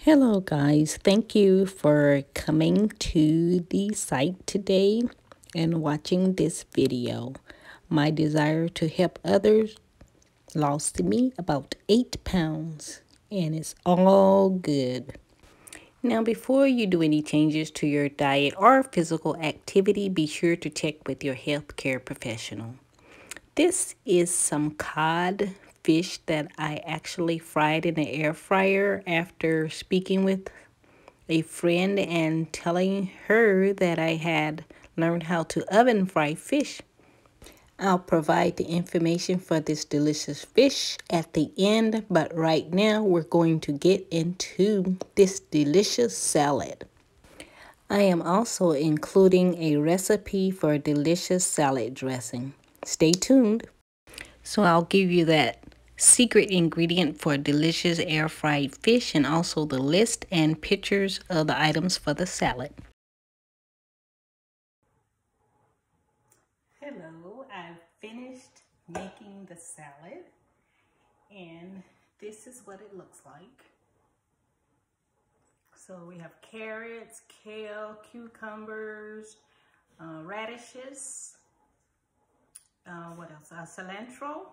Hello guys, thank you for coming to the site today and watching this video. My desire to help others lost me about 8 pounds and it's all good. Now before you do any changes to your diet or physical activity, be sure to check with your healthcare professional. This is some cod fish that I actually fried in the air fryer after speaking with a friend and telling her that I had learned how to oven fry fish. I'll provide the information for this delicious fish at the end, but right now we're going to get into this delicious salad. I am also including a recipe for a delicious salad dressing. Stay tuned. So I'll give you that secret ingredient for delicious air fried fish and also the list and pictures of the items for the salad. Hello, I've finished making the salad and this is what it looks like. So we have carrots, kale, cucumbers, radishes, what else? Cilantro,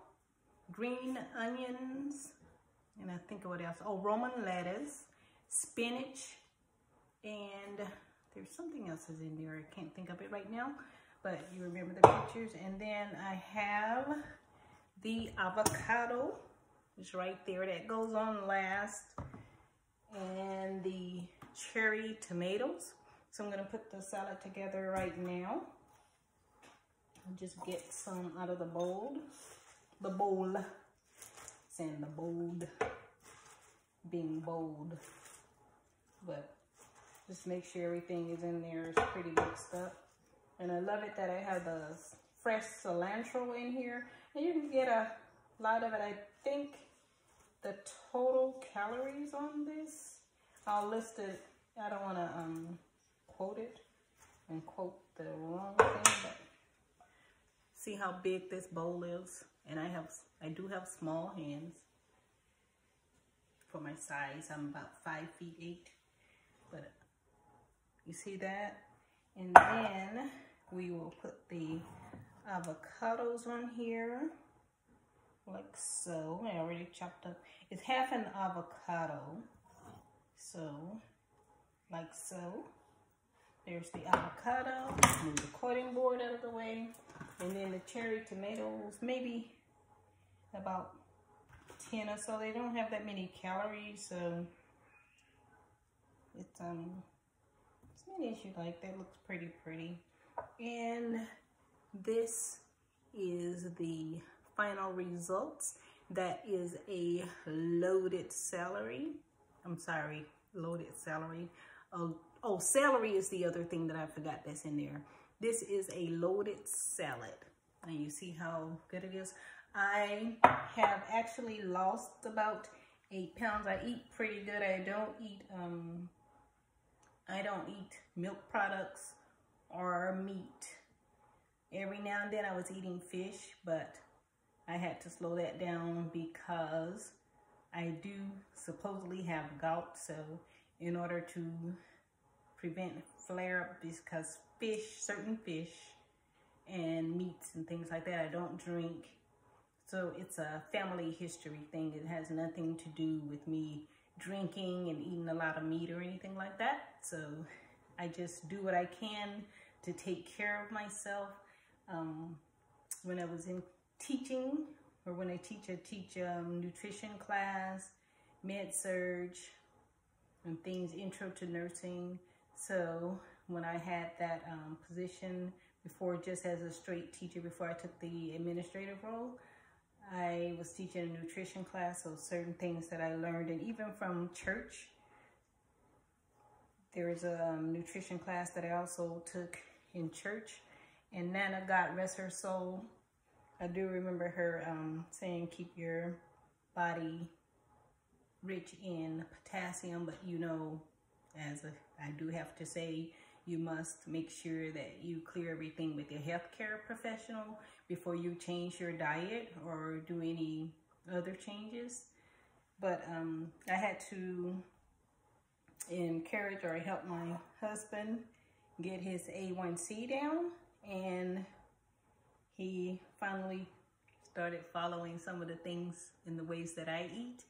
green onions, and I think what else? Oh, Roman lettuce, spinach, and there's something else is in there. I can't think of it right now, but you remember the pictures. And then I have the avocado, it's right there, that goes on last, and the cherry tomatoes. So I'm gonna put the salad together right now. I'll just get some out of the bowl. The bowl. Saying the bold, being bold, but just make sure everything is in there. It's pretty mixed up, and I love it that I have the fresh cilantro in here, and you can get a lot of it. I think the total calories on this, I'll list it. I don't want to quote it and quote the wrong thing, but see how big this bowl is. And I do have small hands for my size. I'm about 5'8", but you see that? And then we will put the avocados on here, like so. I already chopped up. It's half an avocado, so like so. There's the avocado. Move the cutting board out of the way. And then the cherry tomatoes, maybe about 10 or so. They don't have that many calories, so it's as many as you like. That looks pretty. And this is the final results. That is a loaded celery. I'm sorry, loaded celery. Oh, celery is the other thing that I forgot that's in there. This is a loaded salad, and you see how good it is. I have actually lost about 8 pounds. I eat pretty good. I don't eat milk products or meat. Every now and then I was eating fish, but I had to slow that down because I do supposedly have gout. So in order to prevent flare-up, because certain fish and meats and things like that, I don't drink. So it's a family history thing. It has nothing to do with me drinking and eating a lot of meat or anything like that. So I just do what I can to take care of myself. When I was in teaching, or when I teach nutrition class, med-surg, and things, intro to nursing. So when I had that position before, just as a straight teacher, before I took the administrative role, I was teaching a nutrition class, so certain things that I learned, and even from church, there was a nutrition class that I also took in church. And Nana, God rest her soul, I do remember her saying keep your body rich in potassium, but you know, I do have to say, you must make sure that you clear everything with your healthcare professional before you change your diet or do any other changes. But I had to encourage or help my husband get his A1C down, and he finally started following some of the things in the ways that I eat,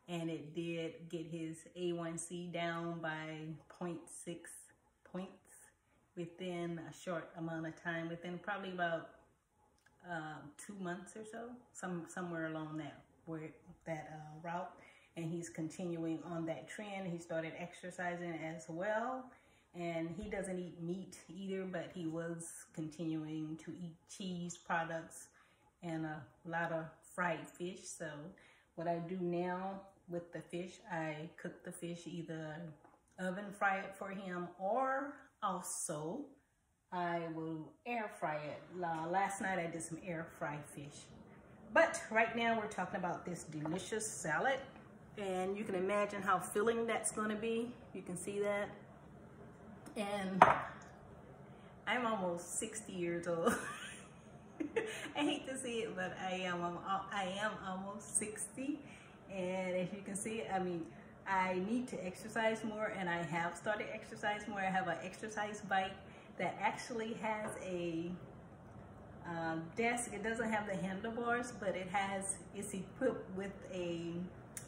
and it did get his A1C down by 0.6 points within a short amount of time, within probably about 2 months or so, somewhere along that route. And he's continuing on that trend. He started exercising as well, and he doesn't eat meat either, but he was continuing to eat cheese products and a lot of fried fish. So what I do now with the fish, I cook the fish, either oven fry it for him, or also I will air fry it. Last night I did some air fried fish. But right now we're talking about this delicious salad, and you can imagine how filling that's going to be. You can see that. And I'm almost 60 years old. I hate to see it, but I am almost 60, and as you can see, I mean, I need to exercise more, and I have started exercise more. I have an exercise bike that actually has a desk. It doesn't have the handlebars, but it's equipped with a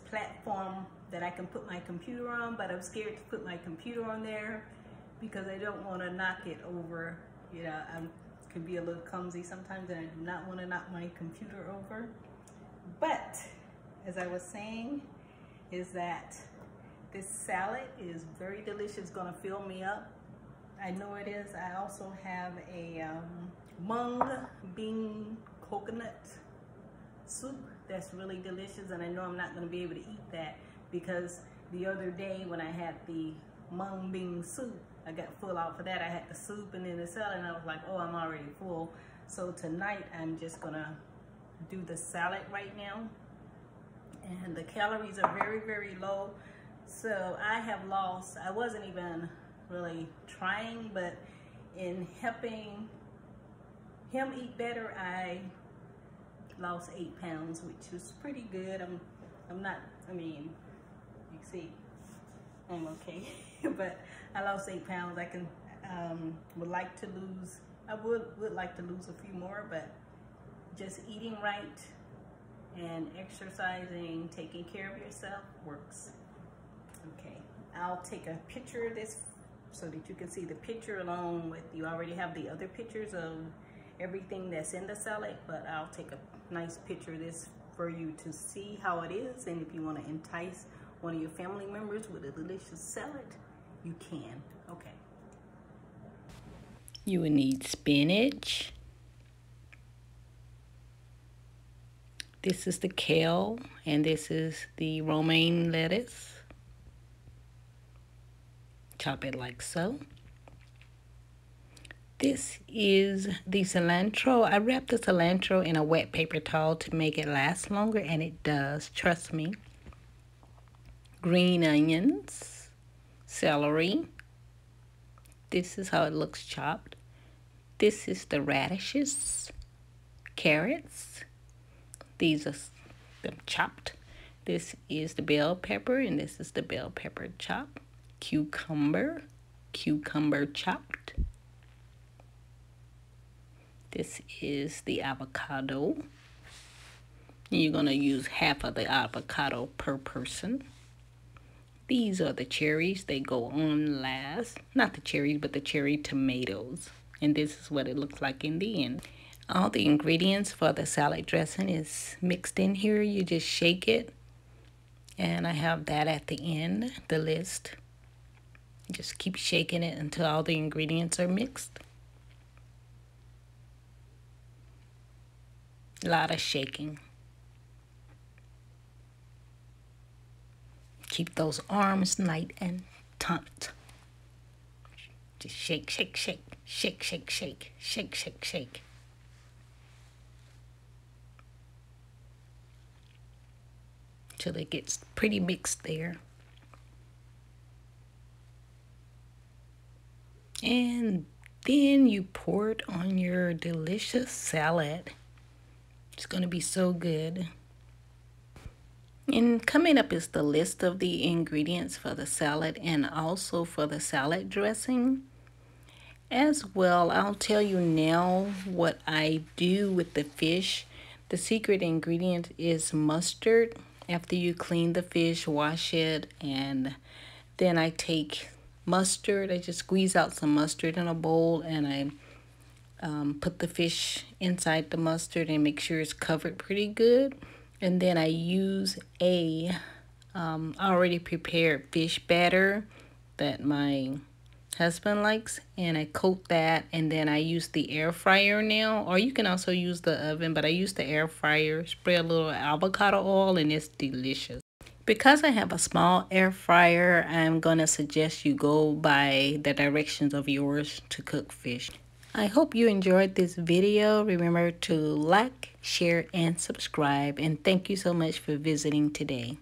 platform that I can put my computer on, but I'm scared to put my computer on there because I don't want to knock it over. You know, I can be a little clumsy sometimes, and I do not want to knock my computer over. But as I was saying, is that this salad is very delicious. It's gonna fill me up. I know it is. I also have a mung bean coconut soup that's really delicious, and I know I'm not gonna be able to eat that because the other day when I had the mung bean soup, I got full out for that. I had the soup and then the salad, and I was like, oh, I'm already full. So tonight I'm just gonna do the salad right now. And the calories are very, very low. So I have lost, I wasn't even really trying, but in helping him eat better, I lost 8 pounds, which is pretty good. I'm not, I mean, you see, I'm okay. But I lost 8 pounds. I can, would like to lose, I would like to lose a few more, but just eating right and exercising, taking care of yourself works. Okay, I'll take a picture of this so that you can see the picture along with, you already have the other pictures of everything that's in the salad, but I'll take a nice picture of this for you to see how it is. And if you want to entice one of your family members with a delicious salad, you can. Okay. You will need spinach. This is the kale, and this is the romaine lettuce. Chop it like so. This is the cilantro. I wrapped the cilantro in a wet paper towel to make it last longer, and it does, trust me. Green onions, celery. This is how it looks chopped. This is the radishes, carrots. These are them chopped. This is the bell pepper, and this is the bell pepper chopped. Cucumber chopped. This is the avocado. You're gonna use half of the avocado per person. These are the cherries. They go on last. Not the cherries, but the cherry tomatoes. And this is what it looks like in the end. All the ingredients for the salad dressing is mixed in here. You just shake it. And I have that at the end, the list. Just keep shaking it until all the ingredients are mixed. A lot of shaking. Keep those arms nice and taut. Just shake, shake, shake, shake, shake, shake, shake, shake, shake. Till it gets pretty mixed there. And then you pour it on your delicious salad. It's going to be so good. And coming up is the list of the ingredients for the salad and also for the salad dressing. As well, I'll tell you now what I do with the fish. The secret ingredient is mustard. After you clean the fish, wash it, and then I take mustard. I just squeeze out some mustard in a bowl, and I put the fish inside the mustard and make sure it's covered pretty good. And then I use a already prepared fish batter that my husband likes, and I coat that, and then I use the air fryer now, or you can also use the oven, but I use the air fryer. Spray a little avocado oil and it's delicious. Because I have a small air fryer, I'm gonna suggest you go by the directions of yours to cook fish. I hope you enjoyed this video. Remember to like, share, and subscribe, and thank you so much for visiting today.